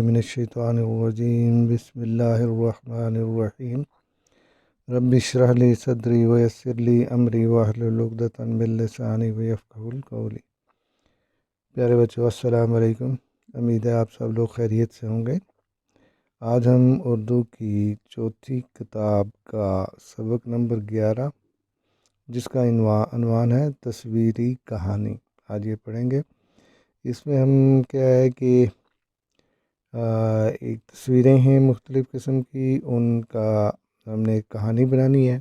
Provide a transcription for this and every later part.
من الشیطان الرجیم بسم اللہ الرحمن الرحیم رب اشرح لی صدری ویسر لی امری واحلل عقدۃ من لسانی یفقہوا قولی۔ پیارے بچوں، السلام علیکم۔ امید ہے آپ سب لوگ خیریت سے ہوں گے۔ آج ہم اردو کی چوتھی کتاب کا سبق نمبر 11 جس کا عنوان ہے تصویری کہانی، آج یہ پڑھیں گے۔ اس میں ہم کیا ہے کہ ایک تصویریں ہیں مختلف قسم کی، ان کا ہم نے ایک کہانی بنانی ہے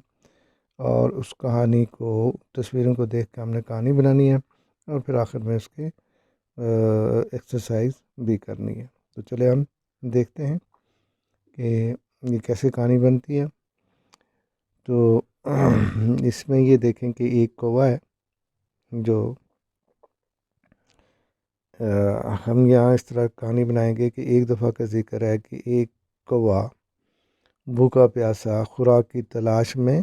اور اس کہانی کو، تصویروں کو دیکھ کے ہم نے کہانی بنانی ہے اور پھر آخر میں اس کے ایکسرسائز بھی کرنی ہے۔ تو چلے ہم دیکھتے ہیں کہ یہ کیسے کہانی بنتی ہے۔ تو اس میں یہ دیکھیں کہ ایک کوہ ہے جو ہم یہاں اس طرح کہانی بنائیں گے کہ ایک دفعہ کا ذکر ہے کہ ایک کوہ بھوکا پیاسا خوراک کی تلاش میں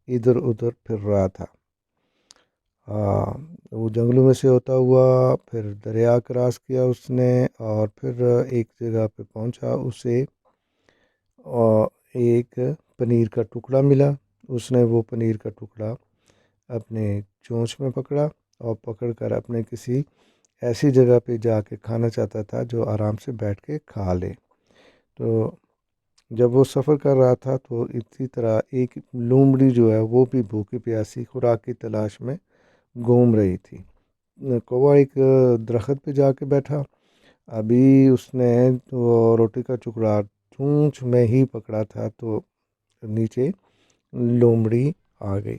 ادھر ادھر پھر رہا تھا۔ وہ جنگلوں میں سے ہوتا ہوا پھر دریا کراس کیا اس نے، اور پھر ایک جگہ پہ پہنچا، اسے ایک پنیر کا ٹکڑا ملا۔ اس نے وہ پنیر کا ٹکڑا اپنے چونچ میں پکڑا اور پکڑ کر اپنے کسی ایسی جگہ پہ جا کے کھانا چاہتا تھا جو آرام سے بیٹھ کے کھا لے۔ تو جب وہ سفر کر رہا تھا تو اسی طرح ایک لومڑی جو ہے وہ بھی بھوکی پیاسی خوراک کی تلاش میں گھوم رہی تھی۔ کوہ ایک درخت پہ جا کے بیٹھا، ابھی اس نے تو روٹی کا ٹکڑا چونچ میں ہی پکڑا تھا تو نیچے لومڑی آ گئی۔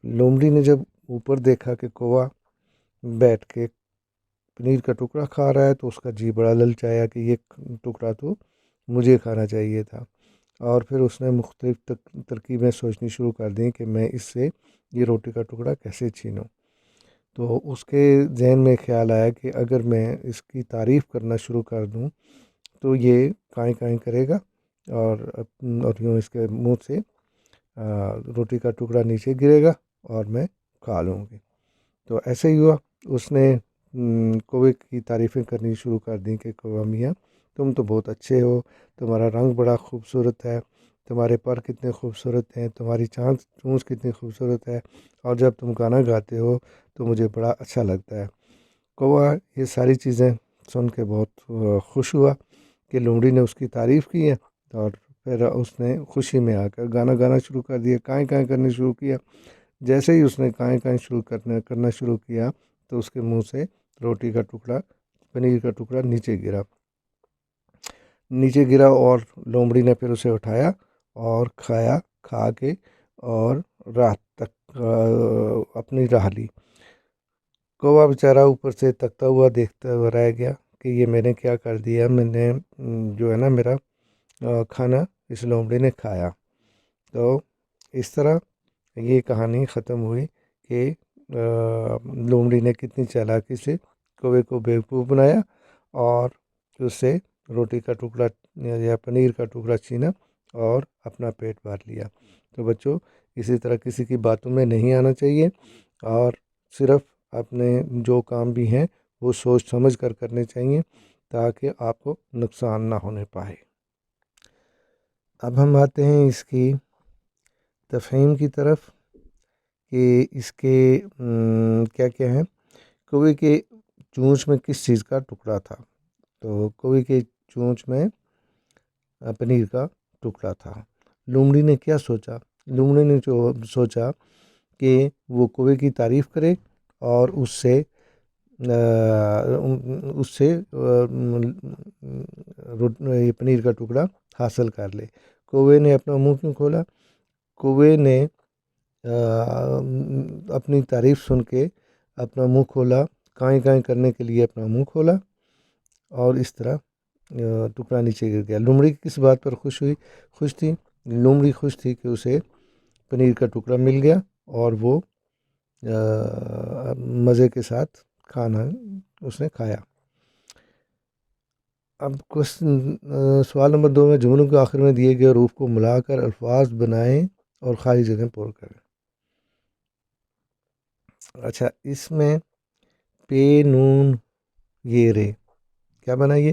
لومڑی نے جب اوپر دیکھا کہ کوہ بیٹھ کے پنیر کا ٹکڑا کھا رہا ہے تو اس کا جی بڑا للچایا کہ یہ ٹکڑا تو مجھے کھانا چاہیے تھا، اور پھر اس نے مختلف ترکیبیں سوچنی شروع کر دیں کہ میں اس سے یہ روٹی کا ٹکڑا کیسے چھینوں۔ تو اس کے ذہن میں خیال آیا کہ اگر میں اس کی تعریف کرنا شروع کر دوں تو یہ کائیں کائیں کرے گا اور یوں اس کے منہ سے روٹی کا ٹکڑا نیچے گرے گا اور میں کھا لوں گی۔ تو ایسے ہی ہوا، اس نے کوے کی تعریفیں کرنی شروع کر دیں کہ کوہ میاں تم تو بہت اچھے ہو، تمہارا رنگ بڑا خوبصورت ہے، تمہارے پر کتنے خوبصورت ہیں، تمہاری چونچ کتنی خوبصورت ہے، اور جب تم گانا گاتے ہو تو مجھے بڑا اچھا لگتا ہے۔ کوہ یہ ساری چیزیں سن کے بہت خوش ہوا کہ لومڑی نے اس کی تعریف کی ہے، اور پھر اس نے خوشی میں آ کر گانا گانا شروع کر دیا، کائیں کائیں کرنے شروع کیا۔ جیسے ہی اس نے کائیں کائیں کرنا شروع کیا تو اس کے منہ سے روٹی کا ٹکڑا، پنیر کا ٹکڑا نیچے گرا اور لومڑی نے پھر اسے اٹھایا اور کھایا، کھا کے اور رات تک اپنی راہ لی۔ کوہ بیچارہ اوپر سے تکتا ہوا دیکھتا ہوا رہ گیا کہ یہ میں نے کیا کر دیا، میں نے جو ہے نا میرا کھانا اس لومڑی نے کھایا۔ تو اس طرح یہ کہانی ختم ہوئی کہ لومڑی نے کتنی چالاکی سے کوے کو بیوقوف بنایا اور اس سے روٹی کا ٹکڑا یا پنیر کا ٹکڑا چھینا اور اپنا پیٹ بھر لیا۔ تو بچوں، اسی طرح کسی کی باتوں میں نہیں آنا چاہیے اور صرف اپنے جو کام بھی ہیں وہ سوچ سمجھ کر کرنے چاہیے تاکہ آپ کو نقصان نہ ہونے پائے۔ اب ہم آتے ہیں اس کی تفہیم کی طرف کہ اس کے کیا کیا ہیں۔ کوے کے چونچ میں کس چیز کا ٹکڑا تھا؟ تو کوے کے چونچ میں پنیر کا ٹکڑا تھا۔ لومڑی نے کیا سوچا؟ لومڑی نے جو سوچا کہ وہ کوے کی تعریف کرے اور اس سے پنیر کا ٹکڑا حاصل کر لے۔ کوے نے اپنا منہ کیوں کھولا؟ کوے نے اپنی تعریف سن کے اپنا منہ کھولا، کائیں کائیں کرنے کے لیے اپنا منہ کھولا، اور اس طرح ٹکڑا نیچے گر گیا۔ لومڑی کس بات پر خوش تھی؟ لومڑی خوش تھی کہ اسے پنیر کا ٹکڑا مل گیا اور وہ مزے کے ساتھ کھانا اس نے کھایا۔ اب سوال نمبر 2 میں جملوں کے آخر میں دیے گئے حروف کو ملا کر الفاظ بنائیں اور خالی جگہ پر کریں۔ اچھا، اس میں پے نون یہ رے کیا بنا؟ یہ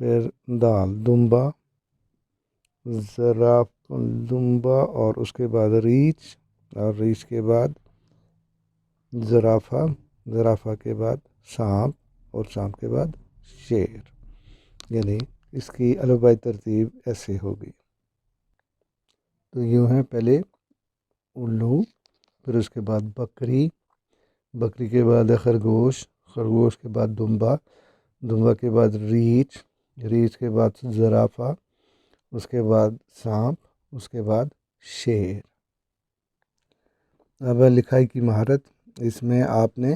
پھر دال دمبا، دمبا، اور اس کے بعد ریچھ، اور ریچھ کے بعد زرافہ، زرافہ کے بعد سانپ، اور سانپ کے بعد شیر. یعنی اس کی الفبائی ترتیب ایسے ہوگی. تو یوں ہے، پہلے الو، پھر اس کے بعد بکری، بکری کے بعد خرگوش، خرگوش کے بعد دمبا، دمبا کے بعد ریچھ، ریچھ کے بعد زرافہ، اس کے بعد سانپ، اس کے بعد شیر. اب لکھائی کی مہارت. اس میں آپ نے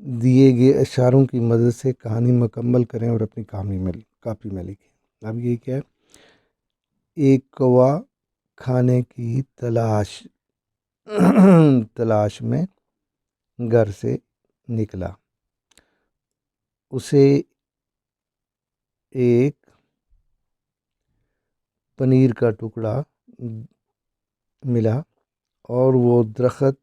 دیے گئے اشاروں کی مدد سے کہانی مکمل کریں اور اپنی کاپی میں لکھیں. اب یہ کیا ہے؟ ایک کوا کھانے کی تلاش میں گھر سے نکلا. اسے ایک پنیر کا ٹکڑا ملا اور وہ درخت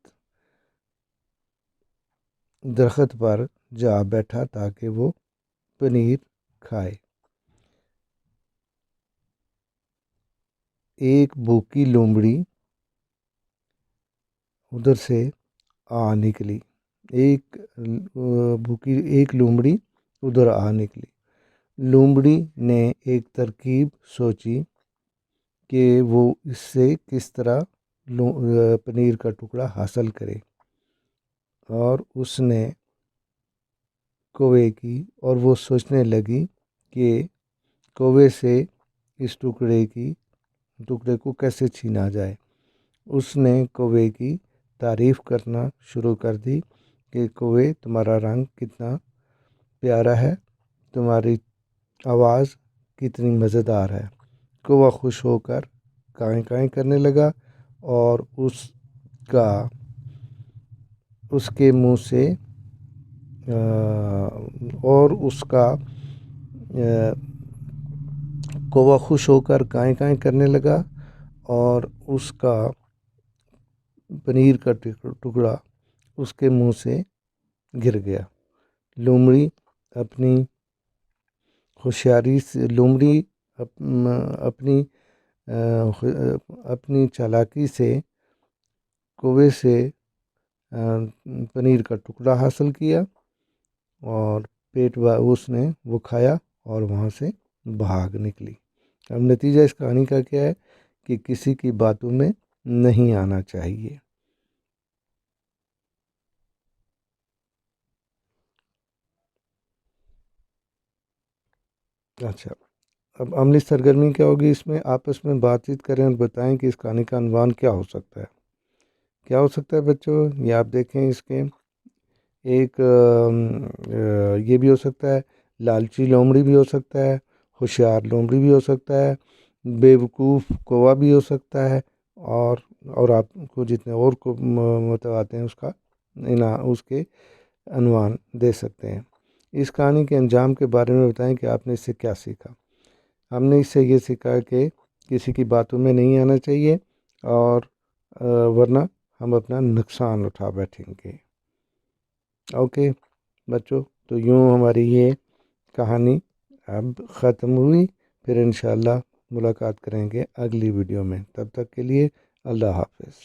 پر جا بیٹھا تاکہ وہ پنیر کھائے. ایک بھوکی لومڑی ادھر سے آ نکلی. ایک لومڑی ادھر آ نکلی. لومڑی نے ایک ترکیب سوچی کہ وہ اس سے کس طرح پنیر کا ٹکڑا حاصل کرے، اور اس نے کوے کی، اور وہ سوچنے لگی کہ کوے سے اس ٹکڑے کو کیسے چھینا جائے. اس نے کوے کی تعریف کرنا شروع کر دی کہ کوے، تمہارا رنگ کتنا پیارا ہے، تمہاری آواز کتنی مزیدار ہے. کوہ خوش ہو کر کائیں کائیں کرنے لگا، اور اس کے منہ سے کوہ خوش ہو کر کائیں کائیں کرنے لگا، اور اس کا پنیر کا ٹکڑا اس کے منہ سے گر گیا. لومڑی اپنی چالاکی سے کوے سے پنیر کا ٹکڑا حاصل کیا، اور اس نے وہ کھایا اور وہاں سے بھاگ نکلی. اب نتیجہ اس کہانی کا کیا ہے کہ کسی کی باتوں میں نہیں آنا چاہیے. اچھا، اب عملی سرگرمی کیا ہوگی؟ اس میں آپس میں بات چیت کریں اور بتائیں کہ اس کہانی کا عنوان کیا ہو سکتا ہے. کیا ہو سکتا ہے بچوں؟ یہ آپ دیکھیں، اس کے ایک یہ بھی ہو سکتا ہے، لالچی لومڑی بھی ہو سکتا ہے، ہوشیار لومڑی بھی ہو سکتا ہے، بیوقوف کوا بھی ہو سکتا ہے، اور آپ کو جتنے اور کو متواتر ہیں اس کے عنوان دے سکتے ہیں. اس کہانی کے انجام کے بارے میں بتائیں کہ آپ نے اس سے کیا سیکھا. ہم نے اس سے یہ سیکھا کہ کسی کی باتوں میں نہیں آنا چاہیے، اور ورنہ ہم اپنا نقصان اٹھا بیٹھیں گے. اوکے بچوں، تو یوں ہماری یہ کہانی اب ختم ہوئی. پھر انشاءاللہ ملاقات کریں گے اگلی ویڈیو میں. تب تک کے لیے اللہ حافظ.